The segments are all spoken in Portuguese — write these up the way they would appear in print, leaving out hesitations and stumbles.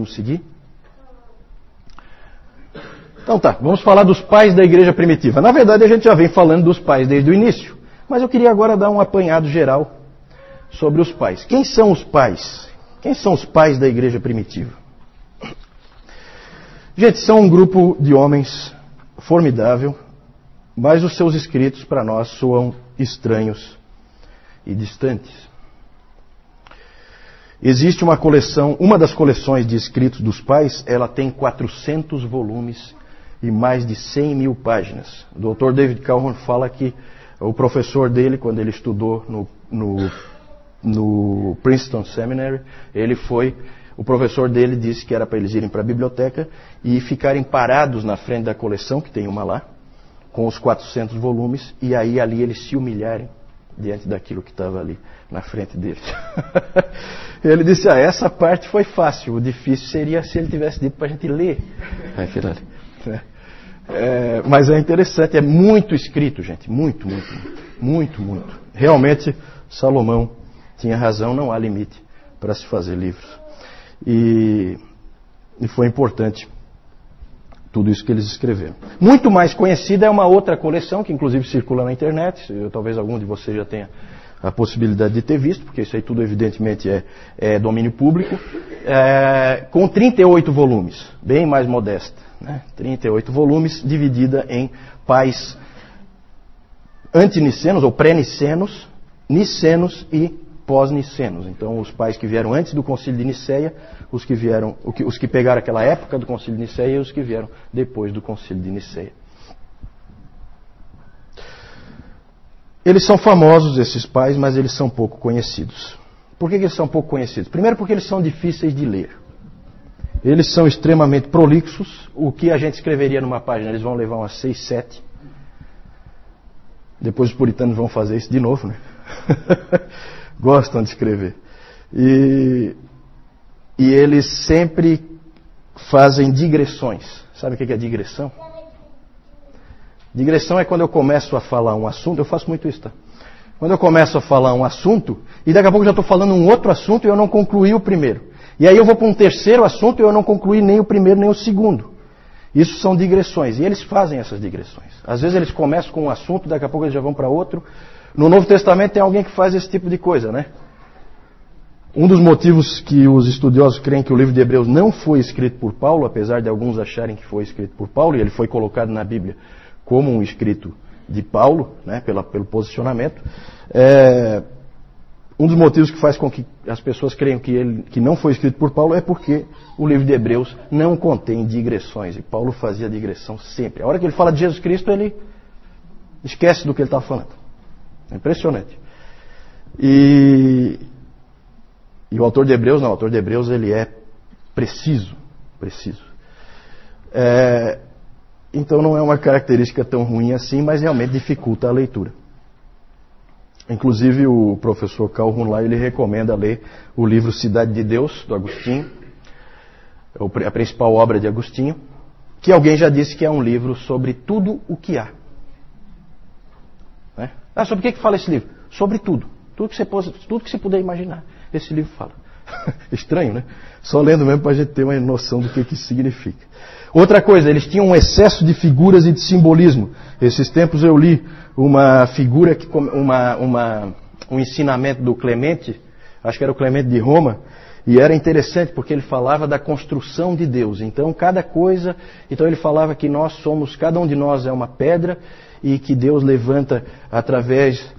Podemos seguir? Então tá, vamos falar dos pais da igreja primitiva. Na verdade, a gente já vem falando dos pais desde o início, mas eu queria agora dar um apanhado geral sobre os pais. Quem são os pais? Quem são os pais da igreja primitiva? Gente, são um grupo de homens formidável, mas os seus escritos para nós soam estranhos e distantes. Existe uma coleção, uma das coleções de escritos dos pais, ela tem 400 volumes e mais de 100 mil páginas. O Dr. David Calhoun fala que o professor dele, quando ele estudou no Princeton Seminary, o professor dele disse que era para eles irem para a biblioteca e ficarem parados na frente da coleção, que tem uma lá, com os 400 volumes, e aí ali eles se humilharem diante daquilo que estava ali na frente deles. Ele disse, essa parte foi fácil, o difícil seria se ele tivesse dito para a gente ler aquilo ali. Mas é interessante, é muito escrito, gente, muito. Realmente, Salomão tinha razão, não há limite para se fazer livros. E foi importante tudo isso que eles escreveram. Muito mais conhecida é uma outra coleção, que inclusive circula na internet, talvez algum de vocês já tenha a possibilidade de ter visto, porque isso aí tudo evidentemente é domínio público, com 38 volumes, bem mais modesta. 38 volumes, dividida em pais antinicenos ou pré-nicenos, nicenos e pós-nicenos. Então, os pais que vieram antes do Concílio de Niceia, os que pegaram aquela época do Concílio de Niceia e os que vieram depois do Concílio de Niceia. Eles são famosos, esses pais, mas eles são pouco conhecidos. Por que eles são pouco conhecidos? Primeiro porque eles são difíceis de ler. Eles são extremamente prolixos. O que a gente escreveria numa página, eles vão levar umas 6, 7. Depois os puritanos vão fazer isso de novo, né? Gostam de escrever. E eles sempre fazem digressões. Sabe o que é digressão? Digressão é quando eu começo a falar um assunto, eu faço muito isso, tá? Quando eu começo a falar um assunto, e daqui a pouco eu já estou falando um outro assunto e eu não concluí o primeiro. E aí eu vou para um terceiro assunto e eu não concluí nem o primeiro nem o segundo. Isso são digressões. E eles fazem essas digressões. Às vezes eles começam com um assunto, daqui a pouco eles já vão para outro. No Novo Testamento tem alguém que faz esse tipo de coisa, né? Um dos motivos que os estudiosos creem que o livro de Hebreus não foi escrito por Paulo, apesar de alguns acharem que foi escrito por Paulo, e ele foi colocado na Bíblia como um escrito de Paulo, né, pelo posicionamento, um dos motivos que faz com que as pessoas creiam que não foi escrito por Paulo é porque o livro de Hebreus não contém digressões, e Paulo fazia digressão sempre. A hora que ele fala de Jesus Cristo, ele esquece do que ele estava falando. É impressionante. E o autor de Hebreus, não, o autor de Hebreus ele é preciso. Então não é uma característica tão ruim assim, mas realmente dificulta a leitura. Inclusive o professor Calhoun lá, ele recomenda ler o livro Cidade de Deus, do Agostinho, a principal obra de Agostinho, que alguém já disse que é um livro sobre tudo o que há. Né? Sobre o que fala esse livro? Sobre tudo. Tudo que você puder imaginar. Esse livro fala. Estranho, né? Só lendo mesmo para a gente ter uma noção do que isso significa. Outra coisa, eles tinham um excesso de figuras e de simbolismo. Esses tempos eu li uma figura, um ensinamento do Clemente, acho que era o Clemente de Roma, e era interessante porque ele falava da construção de Deus. Então ele falava que cada um de nós é uma pedra e que Deus levanta através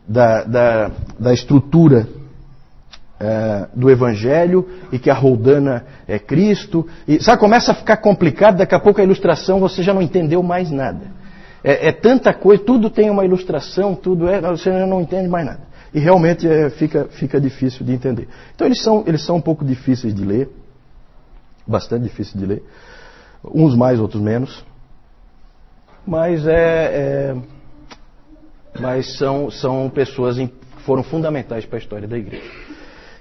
da estrutura do Evangelho, e que a roldana é Cristo. E começa a ficar complicado, daqui a pouco a ilustração você já não entendeu mais nada. É tanta coisa, tudo tem uma ilustração, você já não entende mais nada. E realmente fica difícil de entender. Então eles são um pouco difíceis de ler, bastante difíceis de ler, uns mais, outros menos. Mas são pessoas que foram fundamentais para a história da igreja.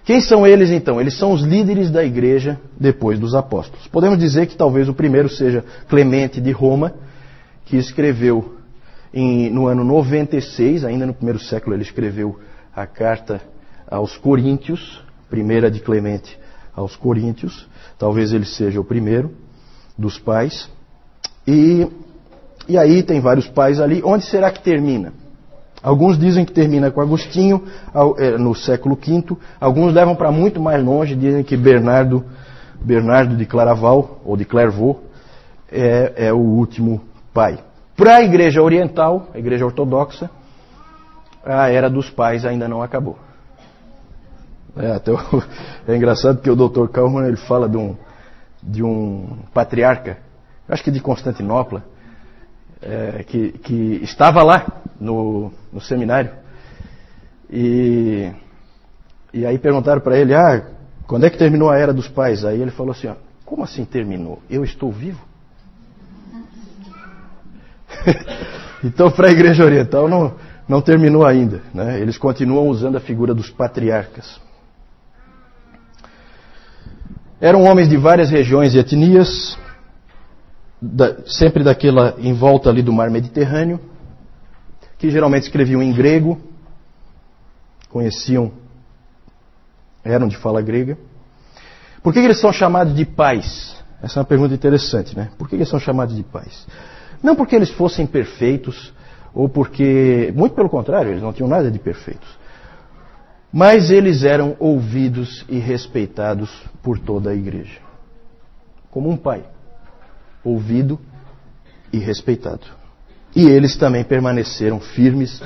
Quem são eles então? Eles são os líderes da igreja depois dos apóstolos. Podemos dizer que talvez o primeiro seja Clemente de Roma, que escreveu no ano 96, ainda no primeiro século ele escreveu a carta aos Coríntios, primeira de Clemente aos Coríntios. Talvez ele seja o primeiro dos pais. E aí tem vários pais ali. Onde será que termina? Alguns dizem que termina com Agostinho, no século V. Alguns levam para muito mais longe, dizem que Bernardo de Claraval, ou de Clairvaux, é o último pai. Para a Igreja Oriental, a Igreja Ortodoxa, a Era dos Pais ainda não acabou. É engraçado que o Dr. Kaufmann ele fala de um patriarca, acho que de Constantinopla, que estava lá no seminário. E aí perguntaram para ele, quando é que terminou a Era dos Pais? Aí ele falou assim, como assim terminou? Eu estou vivo? Então, para a Igreja Oriental não terminou ainda, né? Eles continuam usando a figura dos patriarcas. Eram homens de várias regiões e etnias, sempre daquela em volta ali do mar Mediterrâneo, que geralmente escreviam em grego, eram de fala grega. Por que eles são chamados de pais? Essa é uma pergunta interessante, né? Por que eles são chamados de pais? Não porque eles fossem perfeitos, ou porque, muito pelo contrário, eles não tinham nada de perfeitos. Mas eles eram ouvidos e respeitados por toda a igreja. Como um pai, ouvido e respeitado. E eles também permaneceram firmes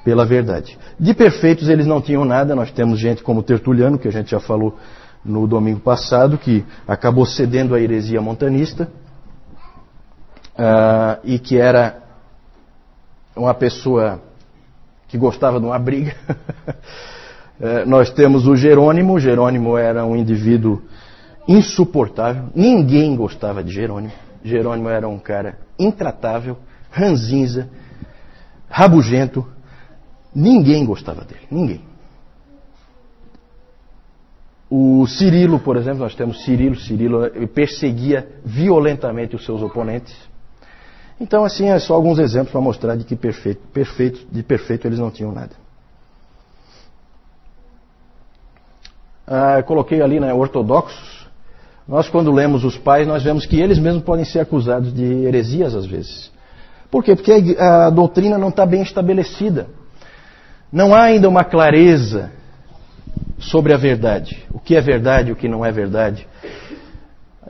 pela verdade. De perfeitos eles não tinham nada. Nós temos gente como Tertuliano, que a gente já falou no domingo passado, que acabou cedendo à heresia montanista, e que era uma pessoa que gostava de uma briga. Nós temos o Jerônimo. Jerônimo era um indivíduo insuportável. Ninguém gostava de Jerônimo. Jerônimo era um cara intratável, ranzinza, rabugento. Ninguém gostava dele. Ninguém. O Cirilo, por exemplo, nós temos Cirilo. Cirilo perseguia violentamente os seus oponentes. Então, assim, é só alguns exemplos para mostrar de que de perfeito eles não tinham nada. Eu coloquei ali, né, ortodoxos. Nós, quando lemos os pais, nós vemos que eles mesmos podem ser acusados de heresias às vezes. Por quê? Porque a doutrina não está bem estabelecida. Não há ainda uma clareza sobre a verdade. O que é verdade e o que não é verdade.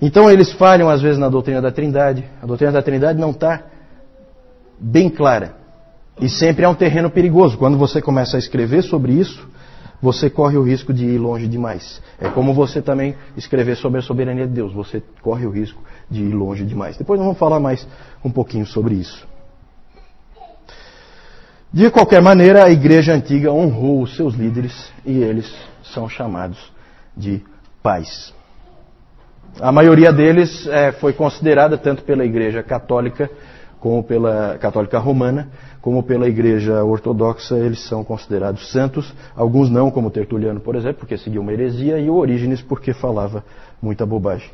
Então eles falham às vezes na doutrina da Trindade. A doutrina da Trindade não está bem clara. E sempre é um terreno perigoso. Quando você começa a escrever sobre isso, você corre o risco de ir longe demais. É como você também escrever sobre a soberania de Deus. Você corre o risco de ir longe demais. Depois nós vamos falar mais um pouquinho sobre isso. De qualquer maneira, a igreja antiga honrou os seus líderes e eles são chamados de pais. A maioria deles foi considerada tanto pela igreja católica, como pela católica romana, como pela igreja ortodoxa. Eles são considerados santos. Alguns não, como Tertuliano, por exemplo, porque seguia uma heresia, e o Orígenes, porque falava muita bobagem.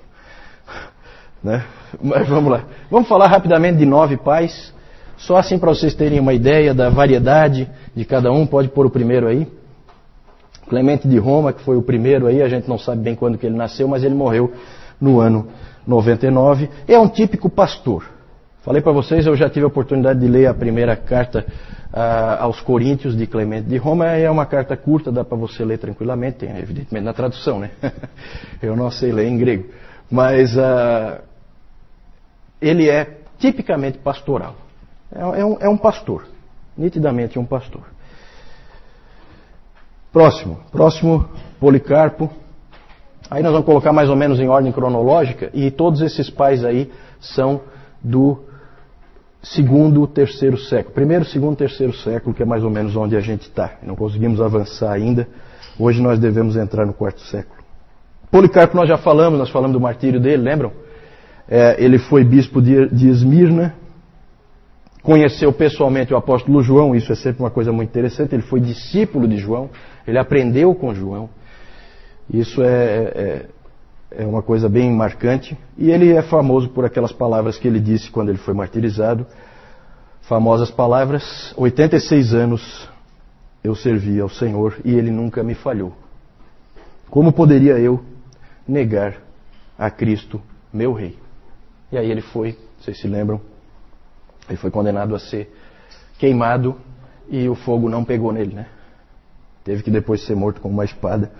Né? Mas vamos lá. Vamos falar rapidamente de 9 pais, só assim para vocês terem uma ideia da variedade de cada um. Pode pôr o primeiro aí. Clemente de Roma, que foi o primeiro aí, a gente não sabe bem quando que ele nasceu, mas ele morreu no ano 99. É um típico pastor. Falei para vocês, eu já tive a oportunidade de ler a primeira carta aos Coríntios de Clemente de Roma. É uma carta curta, dá para você ler tranquilamente, tem evidentemente na tradução, né? Eu não sei ler em grego. Mas ele é tipicamente pastoral. É um pastor, nitidamente um pastor. Próximo, Policarpo. Aí nós vamos colocar mais ou menos em ordem cronológica, e todos esses pais aí são do 2º, 3º século. 1º, 2º, 3º século, que é mais ou menos onde a gente está. Não conseguimos avançar ainda. Hoje nós devemos entrar no 4º século. Policarpo nós já falamos, nós falamos do martírio dele, lembram? Ele foi bispo de Esmirna, conheceu pessoalmente o apóstolo João, isso é sempre uma coisa muito interessante. Ele foi discípulo de João, ele aprendeu com João. Isso é uma coisa bem marcante. E ele é famoso por aquelas palavras que ele disse quando ele foi martirizado. Famosas palavras: 86 anos eu servi ao Senhor e Ele nunca me falhou. Como poderia eu negar a Cristo, meu Rei. E aí ele foi, vocês se lembram, ele foi condenado a ser queimado e o fogo não pegou nele, né? Teve que depois ser morto com uma espada,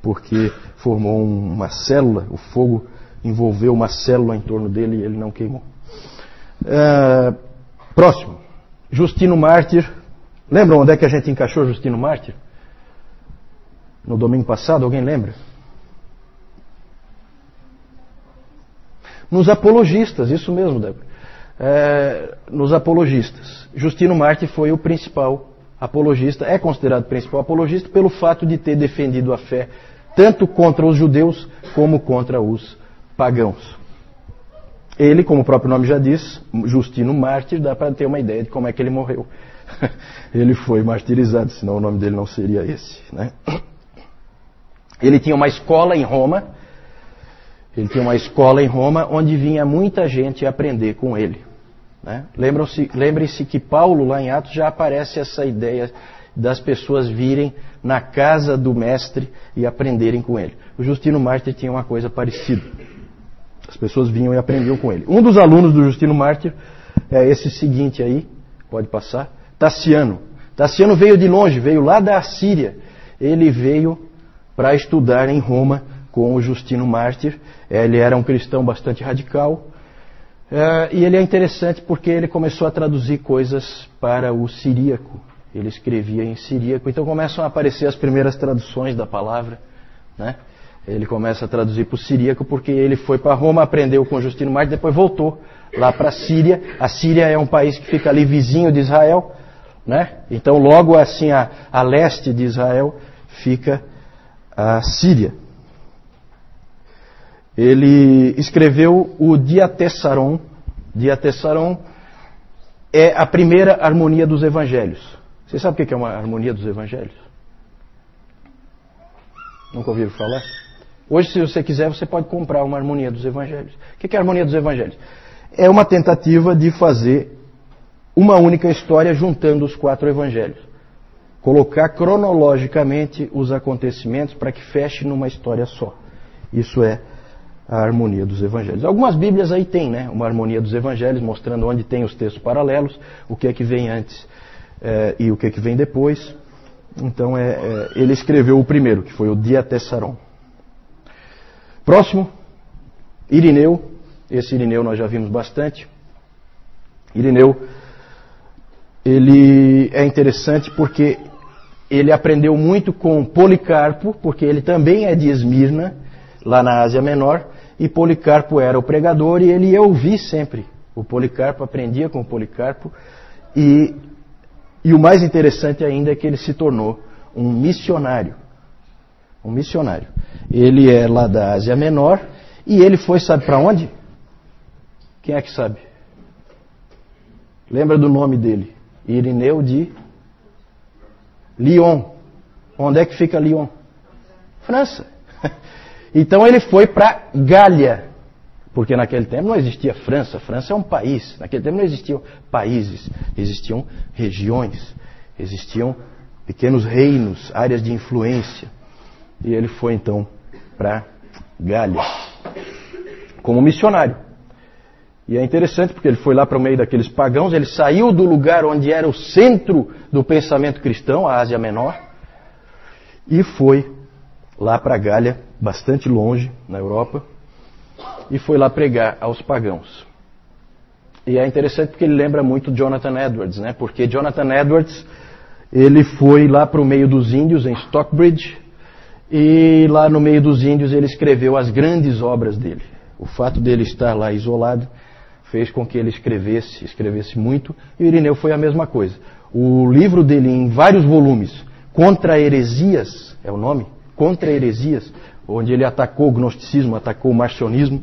porque formou uma célula, o fogo envolveu uma célula em torno dele e ele não queimou. Próximo, Justino Mártir. Lembram onde é que a gente encaixou Justino Mártir? No domingo passado, alguém lembra? Nos apologistas, isso mesmo, Débora. Nos apologistas. Justino Mártir foi o principal apologista, é considerado principal apologista pelo fato de ter defendido a fé tanto contra os judeus como contra os pagãos. Ele, como o próprio nome já diz, Justino Mártir, dá para ter uma ideia de como é que ele morreu. Ele foi martirizado, senão o nome dele não seria esse, né? Ele tinha uma escola em Roma. Onde vinha muita gente aprender com ele, né? Lembrem-se que Paulo, lá em Atos, já aparece essa ideia das pessoas virem na casa do mestre e aprenderem com ele. O Justino Mártir tinha uma coisa parecida. As pessoas vinham e aprendiam com ele. Um dos alunos do Justino Mártir é esse seguinte aí, pode passar, Tassiano. Tassiano veio de longe, veio lá da Síria. Ele veio para estudar em Roma com o Justino Mártir. Ele era um cristão bastante radical. E ele é interessante porque ele começou a traduzir coisas para o siríaco. Ele escrevia em siríaco. Então começam a aparecer as primeiras traduções da palavra, né? Ele começa a traduzir para o siríaco porque ele foi para Roma, aprendeu com o Justino Mártir, depois voltou lá para a Síria. A Síria é um país que fica ali vizinho de Israel, né? Então logo assim a leste de Israel fica a Síria. Ele escreveu o Diatessaron. Diatessaron é a primeira harmonia dos evangelhos. Você sabe o que é uma harmonia dos evangelhos? Nunca ouviram falar? Hoje, se você quiser, você pode comprar uma harmonia dos evangelhos. O que é a harmonia dos evangelhos? É uma tentativa de fazer uma única história juntando os 4 evangelhos. Colocar cronologicamente os acontecimentos para que feche numa história só. Isso é a harmonia dos evangelhos. Algumas bíblias aí tem, né? Uma harmonia dos evangelhos, mostrando onde tem os textos paralelos, o que é que vem antes e o que é que vem depois. Então ele escreveu o primeiro, que foi o Diatessaron. Próximo, Irineu. Esse Irineu nós já vimos bastante. Irineu, ele é interessante porque ele aprendeu muito com Policarpo, porque ele também é de Esmirna, lá na Ásia Menor, e Policarpo era o pregador e ele ia ouvir sempre o Policarpo, aprendia com o Policarpo, e o mais interessante ainda é que ele se tornou um missionário. Um missionário. Ele é lá da Ásia Menor e ele foi, sabe para onde? Quem é que sabe? Lembra do nome dele? Irineu de Lyon. Onde é que fica Lyon? França. Então ele foi para Gália, porque naquele tempo não existia França. França é um país. Naquele tempo não existiam países, existiam regiões, existiam pequenos reinos, áreas de influência. E ele foi então para Gália como missionário. E é interessante porque ele foi lá para o meio daqueles pagãos, ele saiu do lugar onde era o centro do pensamento cristão, a Ásia Menor, e foi lá para Gália, bastante longe, na Europa, e foi lá pregar aos pagãos. E é interessante porque ele lembra muito Jonathan Edwards, né? Porque Jonathan Edwards, ele foi lá para o meio dos índios, em Stockbridge, e lá no meio dos índios ele escreveu as grandes obras dele. O fato dele estar lá isolado fez com que ele escrevesse muito, e o Irineu foi a mesma coisa. O livro dele, em vários volumes, Contra Heresias, é o nome? Contra Heresias, onde ele atacou o gnosticismo, atacou o marcionismo,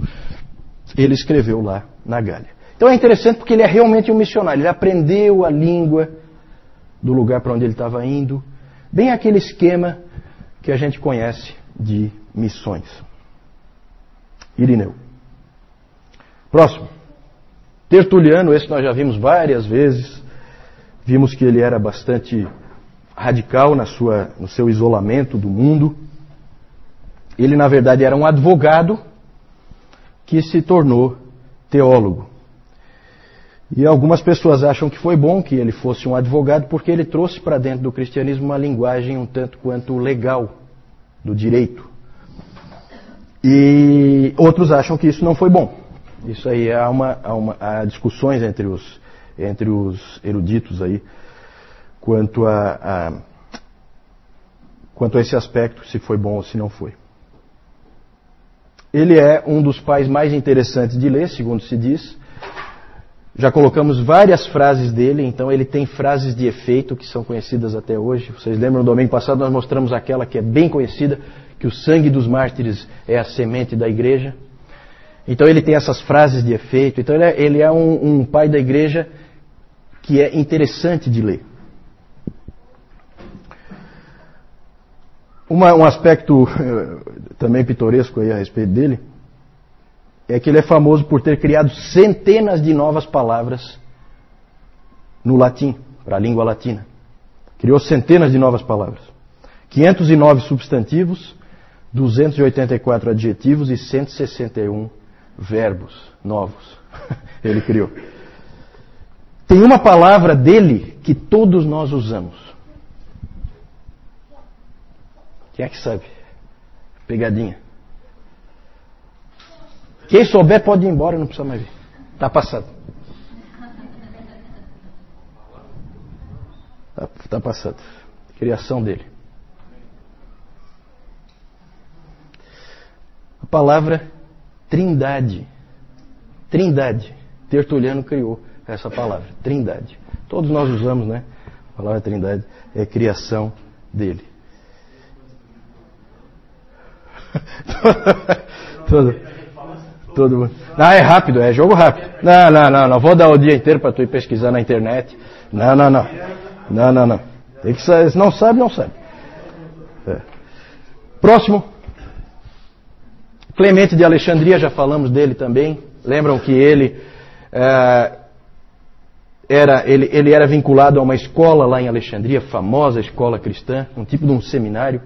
ele escreveu lá na Gália. Então é interessante porque ele é realmente um missionário, ele aprendeu a língua do lugar para onde ele estava indo, bem aquele esquema que a gente conhece de missões. Irineu. Próximo. Tertuliano, esse nós já vimos várias vezes. Vimos que ele era bastante radical no seu isolamento do mundo. Ele, na verdade, era um advogado que se tornou teólogo. E algumas pessoas acham que foi bom que ele fosse um advogado porque ele trouxe para dentro do cristianismo uma linguagem um tanto quanto legal do direito. E outros acham que isso não foi bom. Isso aí há discussões entre os eruditos aí quanto a esse aspecto, se foi bom ou se não foi. Ele é um dos pais mais interessantes de ler, segundo se diz. Já colocamos várias frases dele, então ele tem frases de efeito que são conhecidas até hoje. Vocês lembram, no domingo passado nós mostramos aquela que é bem conhecida, que o sangue dos mártires é a semente da igreja. Então ele tem essas frases de efeito. Então ele é um pai da igreja que é interessante de ler. Um aspecto também pitoresco aí a respeito dele é que ele é famoso por ter criado centenas de novas palavras no latim, para a língua latina. Criou centenas de novas palavras. 509 substantivos, 284 adjetivos e 161 verbos novos. Ele criou. Tem uma palavra dele que todos nós usamos. Quem é que sabe? Pegadinha. Quem souber pode ir embora, não precisa mais vir. Está passado. Está passado. Criação dele. A palavra trindade. Trindade. Tertuliano criou essa palavra. Trindade. Todos nós usamos, né? A palavra trindade é criação dele. Todo mundo. Não, é rápido, é jogo rápido. Não vou dar o dia inteiro para tu ir pesquisar na internet. Não. Tem que saber, se não sabe, não sabe. É. Próximo. Clemente de Alexandria, já falamos dele também. Lembram que ele era vinculado a uma escola lá em Alexandria, famosa escola cristã, um tipo de um seminário.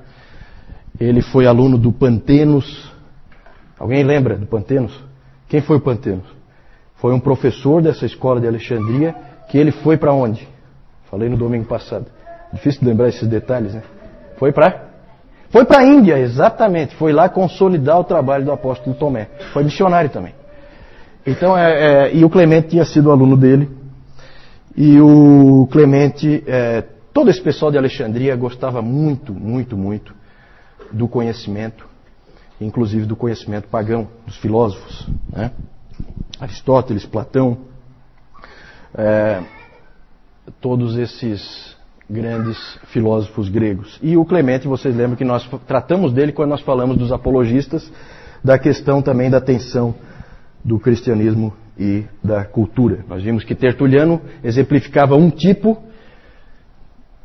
Ele foi aluno do Pantenos. Alguém lembra do Pantenos? Quem foi o Pantenos? Foi um professor dessa escola de Alexandria que ele foi para onde? Falei no domingo passado. Difícil de lembrar esses detalhes, né? Foi para a Índia, exatamente. Foi lá consolidar o trabalho do apóstolo Tomé. Foi missionário também. Então, e o Clemente tinha sido aluno dele. E o Clemente, todo esse pessoal de Alexandria gostava muito do conhecimento, inclusive do conhecimento pagão, dos filósofos, né? Aristóteles, Platão, todos esses grandes filósofos gregos. E o Clemente, vocês lembram que nós tratamos dele quando nós falamos dos apologistas, da questão também da tensão do cristianismo e da cultura. Nós vimos que Tertuliano exemplificava um tipo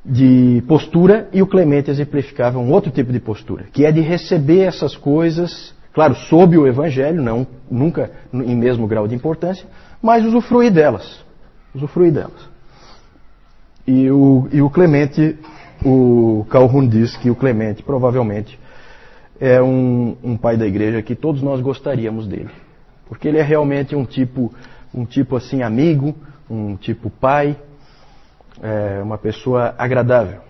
de postura e o Clemente exemplificava um outro tipo de postura, que é de receber essas coisas, claro, sob o Evangelho, nunca em mesmo grau de importância, mas usufruir delas. E o Clemente, o Calhoun diz que o Clemente provavelmente é um pai da igreja que todos nós gostaríamos dele, porque ele é realmente um tipo assim amigo, um tipo pai, uma pessoa agradável.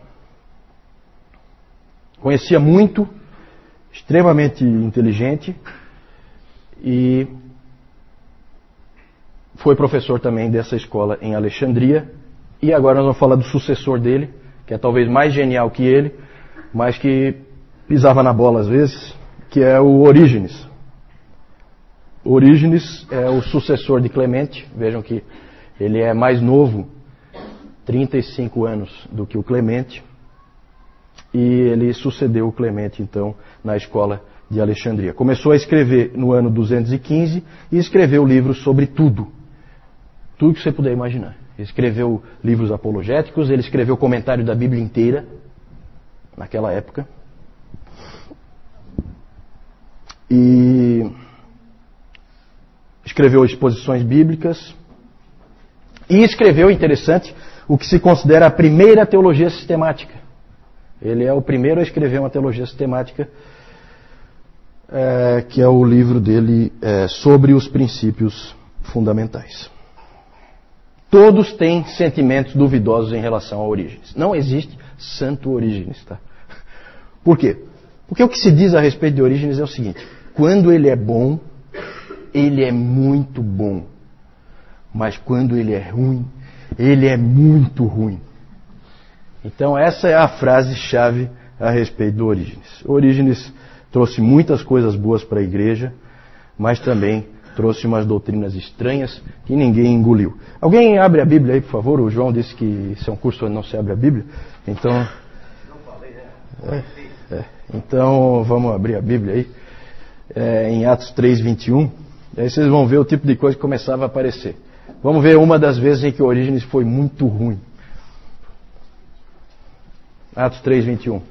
Conhecia muito, extremamente inteligente e foi professor também dessa escola em Alexandria. E agora nós vamos falar do sucessor dele, que é talvez mais genial que ele, mas que pisava na bola às vezes, que é o Orígenes. Orígenes é o sucessor de Clemente. Vejam que ele é mais novo, 35 anos do que o Clemente, e ele sucedeu o Clemente então na escola de Alexandria. Começou a escrever no ano 215 e escreveu livros sobre tudo que você puder imaginar. Ele escreveu livros apologéticos, ele escreveu comentário da Bíblia inteira naquela época. E escreveu exposições bíblicas e escreveu, interessante, o que se considera a primeira teologia sistemática. Ele é o primeiro a escrever uma teologia sistemática que é o livro dele sobre os princípios fundamentais. Todos têm sentimentos duvidosos em relação a Orígenes. Não existe santo Orígenes, tá? Por quê? Porque o que se diz a respeito de Orígenes é o seguinte: quando ele é bom, ele é muito bom. Mas quando ele é ruim, ele é muito ruim. Então essa é a frase-chave a respeito do Orígenes. Orígenes trouxe muitas coisas boas para a igreja, mas também trouxe umas doutrinas estranhas que ninguém engoliu. Alguém abre a Bíblia aí, por favor? O João disse que isso é um curso onde não se abre a Bíblia. Então, então vamos abrir a Bíblia aí. Em Atos 3:21. Aí vocês vão ver o tipo de coisa que começava a aparecer. Vamos ver uma das vezes em que Orígenes foi muito ruim. Atos 3:21.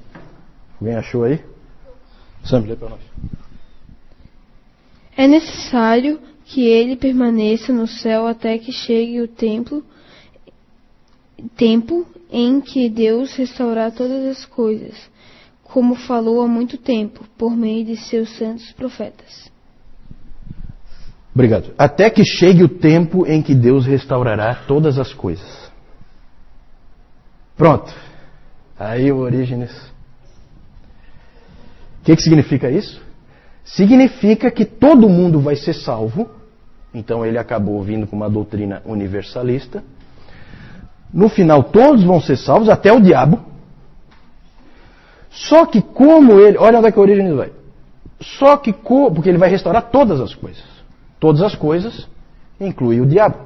Alguém achou aí? Sam, lê para nós. É necessário que ele permaneça no céu até que chegue o tempo em que Deus restaurar todas as coisas, como falou há muito tempo, por meio de seus santos profetas. Obrigado. Até que chegue o tempo em que Deus restaurará todas as coisas. Pronto. Aí o Orígenes. O que significa isso? Significa que todo mundo vai ser salvo. Então ele acabou vindo com uma doutrina universalista. No final todos vão ser salvos, até o diabo. Só que como ele... Olha onde é que o Orígenes vai. Só que porque ele vai restaurar todas as coisas. Todas as coisas inclui o diabo.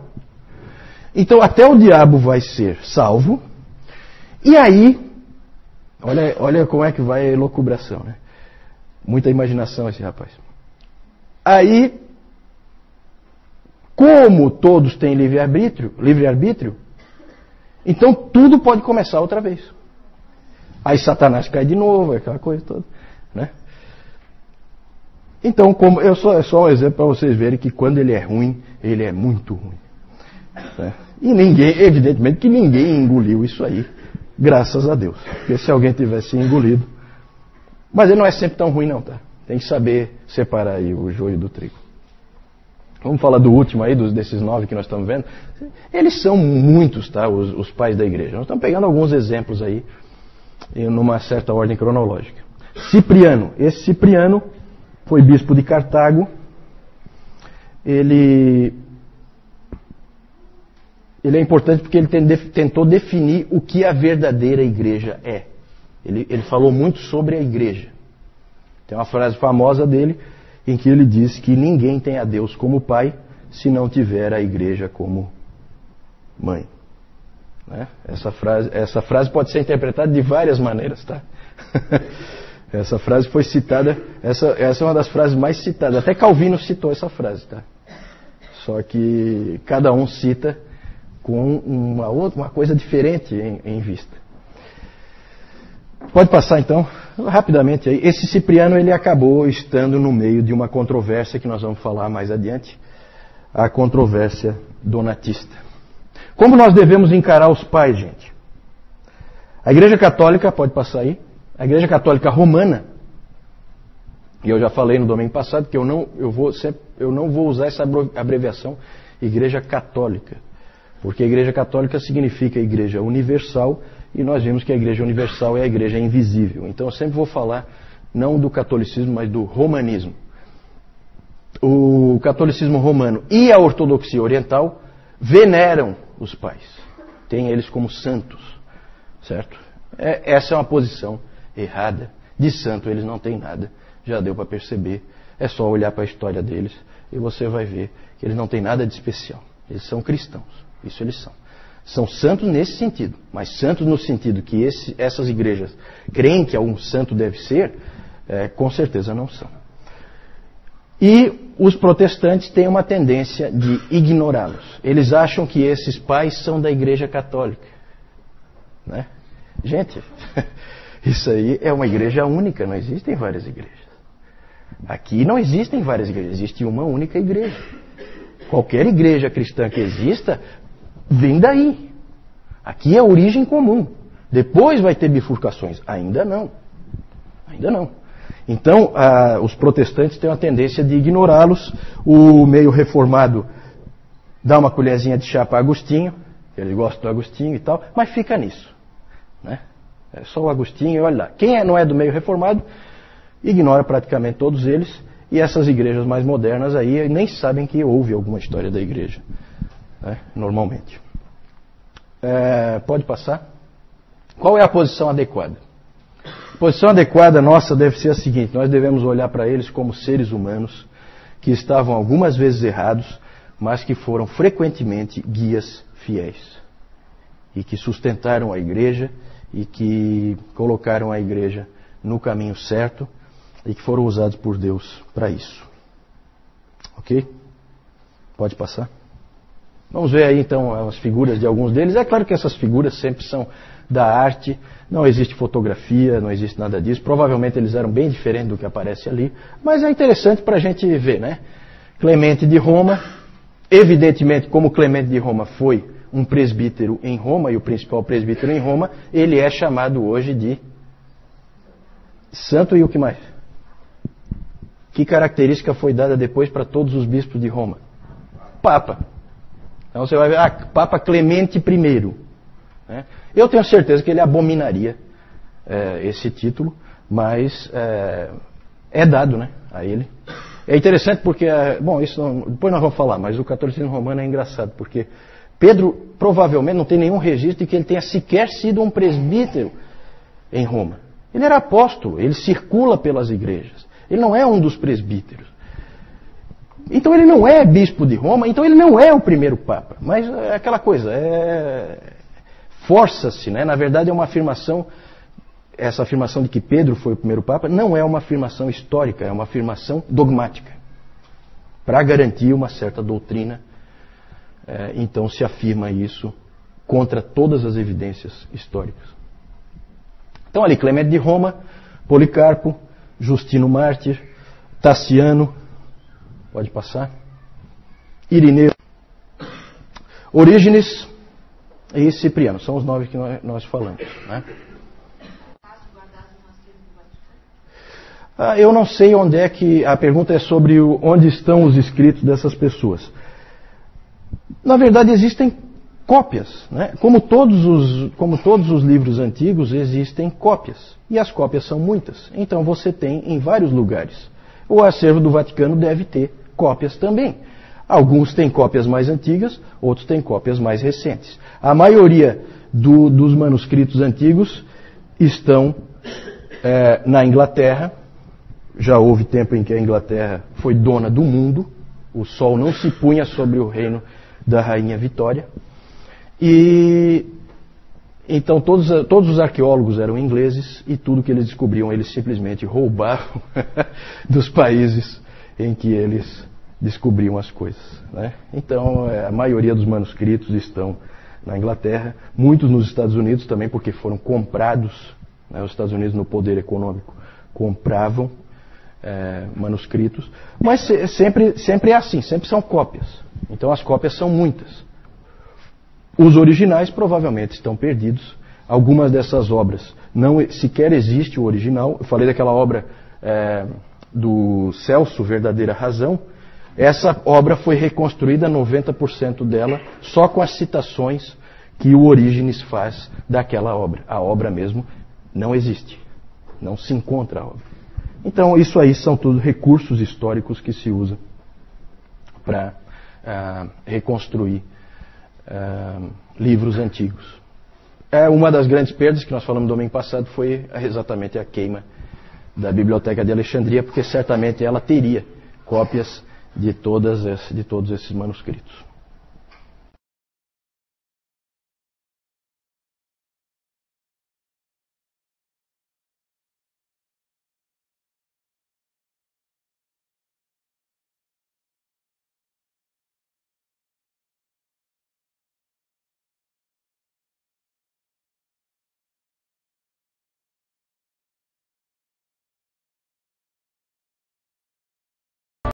Então até o diabo vai ser salvo. E aí... Olha como é que vai a elucubração, né? Muita imaginação esse rapaz. Aí, como todos têm livre-arbítrio, então tudo pode começar outra vez. Aí Satanás cai de novo, aquela coisa toda, né? Então, é só um exemplo para vocês verem que quando ele é ruim, ele é muito ruim. Né? E evidentemente que ninguém engoliu isso aí, graças a Deus. Porque se alguém tivesse engolido... Mas ele não é sempre tão ruim não, tá? Tem que saber separar aí o joio do trigo. Vamos falar do último aí, desses 9 que nós estamos vendo. Eles são muitos, tá? Os pais da igreja. Nós estamos pegando alguns exemplos aí, numa certa ordem cronológica. Cipriano. Esse Cipriano foi bispo de Cartago. Ele é importante porque ele tentou definir o que a verdadeira igreja é. Ele falou muito sobre a igreja. Tem uma frase famosa dele em que ele diz que ninguém tem a Deus como pai se não tiver a igreja como mãe. Né? Essa frase pode ser interpretada de várias maneiras, tá? Essa frase foi citada, essa é uma das frases mais citadas. Até Calvino citou essa frase, tá? Só que cada um cita com uma coisa diferente em vista. Pode passar então, rapidamente aí. Esse Cipriano ele acabou estando no meio de uma controvérsia que nós vamos falar mais adiante, a controvérsia donatista. Como nós devemos encarar os pais, gente? A Igreja Católica, pode passar aí, a Igreja Católica Romana, e eu já falei no domingo passado que eu não vou usar essa abreviação Igreja Católica, porque a Igreja Católica significa Igreja Universal, e nós vimos que a Igreja Universal é a Igreja invisível. Então eu sempre vou falar não do catolicismo, mas do romanismo. O catolicismo romano e a ortodoxia oriental veneram os pais. Tem eles como santos, certo? Essa é uma posição errada. De santo eles não têm nada. Já deu para perceber. É só olhar para a história deles e você vai ver que eles não têm nada de especial. Eles são cristãos. Isso eles são. São santos nesse sentido, mas santos no sentido que essas igrejas creem que algum santo deve ser, com certeza não são. E os protestantes têm uma tendência de ignorá-los. Eles acham que esses pais são da Igreja Católica. Né? Gente, isso aí é uma igreja única, não existem várias igrejas. Aqui não existem várias igrejas, existe uma única igreja. Qualquer igreja cristã que exista, vem daí. Aqui é a origem comum. Depois vai ter bifurcações. Ainda não. Ainda não. Então, os protestantes têm uma tendência de ignorá-los. O meio reformado dá uma colherzinha de chá para Agostinho, ele gosta do Agostinho e tal, mas fica nisso, né? É só o Agostinho e olha lá. Quem não é do meio reformado, ignora praticamente todos eles, e essas igrejas mais modernas aí nem sabem que houve alguma história da igreja, né? Normalmente. Pode passar. Qual é a posição adequada? A posição adequada nossa deve ser a seguinte: nós devemos olhar para eles como seres humanos que estavam algumas vezes errados, mas que foram frequentemente guias fiéis e que sustentaram a igreja e que colocaram a igreja no caminho certo e que foram usados por Deus para isso. Ok? Pode passar. Vamos ver aí então as figuras de alguns deles. É claro que essas figuras sempre são da arte, não existe fotografia, não existe nada disso. Provavelmente eles eram bem diferentes do que aparece ali, mas é interessante para a gente ver, né? Clemente de Roma, evidentemente, como Clemente de Roma foi um presbítero em Roma, e o principal presbítero em Roma, ele é chamado hoje de santo. E o que mais? Que característica foi dada depois para todos os bispos de Roma? Papa. Então você vai ver, Papa Clemente I. Né? Eu tenho certeza que ele abominaria esse título, mas é dado, né, a ele. É interessante porque, isso depois nós vamos falar, mas o catolicismo romano é engraçado, porque Pedro provavelmente não tem nenhum registro de que ele tenha sequer sido um presbítero em Roma. Ele era apóstolo, ele circula pelas igrejas. Ele não é um dos presbíteros. Então ele não é bispo de Roma, então ele não é o primeiro papa. Mas é aquela coisa, força-se, né? Na verdade é uma afirmação, essa afirmação de que Pedro foi o primeiro papa não é uma afirmação histórica, é uma afirmação dogmática. Para garantir uma certa doutrina, então se afirma isso contra todas as evidências históricas. Então ali, Clemente de Roma, Policarpo, Justino Mártir, Tassiano, pode passar, Irineu, Orígenes e Cipriano. São os 9 que nós falamos, né? Eu não sei onde é que... A pergunta é sobre onde estão os escritos dessas pessoas. Na verdade, existem cópias, né? Como todos os livros antigos, existem cópias. E as cópias são muitas. Então você tem em vários lugares. O acervo do Vaticano deve ter cópias também. Alguns têm cópias mais antigas, outros têm cópias mais recentes. A maioria dos manuscritos antigos estão na Inglaterra. Já houve tempo em que a Inglaterra foi dona do mundo. O sol não se punha sobre o reino da Rainha Vitória. E então todos os arqueólogos eram ingleses e tudo que eles descobriam eles simplesmente roubavam dos países em que eles descobriam as coisas, né? Então a maioria dos manuscritos estão na Inglaterra, muitos nos Estados Unidos também, porque foram comprados, né? Os Estados Unidos, no poder econômico, compravam manuscritos, mas sempre é assim, sempre são cópias. Então as cópias são muitas. Os originais provavelmente estão perdidos. Algumas dessas obras não sequer existe o original. Eu falei daquela obra do Celso, Verdadeira Razão. Essa obra foi reconstruída, 90% dela, só com as citações que o Orígenes faz daquela obra. A obra mesmo não existe. Não se encontra a obra. Então isso aí são tudo recursos históricos que se usam para reconstruir livros antigos. Uma das grandes perdas que nós falamos domingo passado foi exatamente a queima da Biblioteca de Alexandria, porque certamente ela teria cópias de todos esses manuscritos.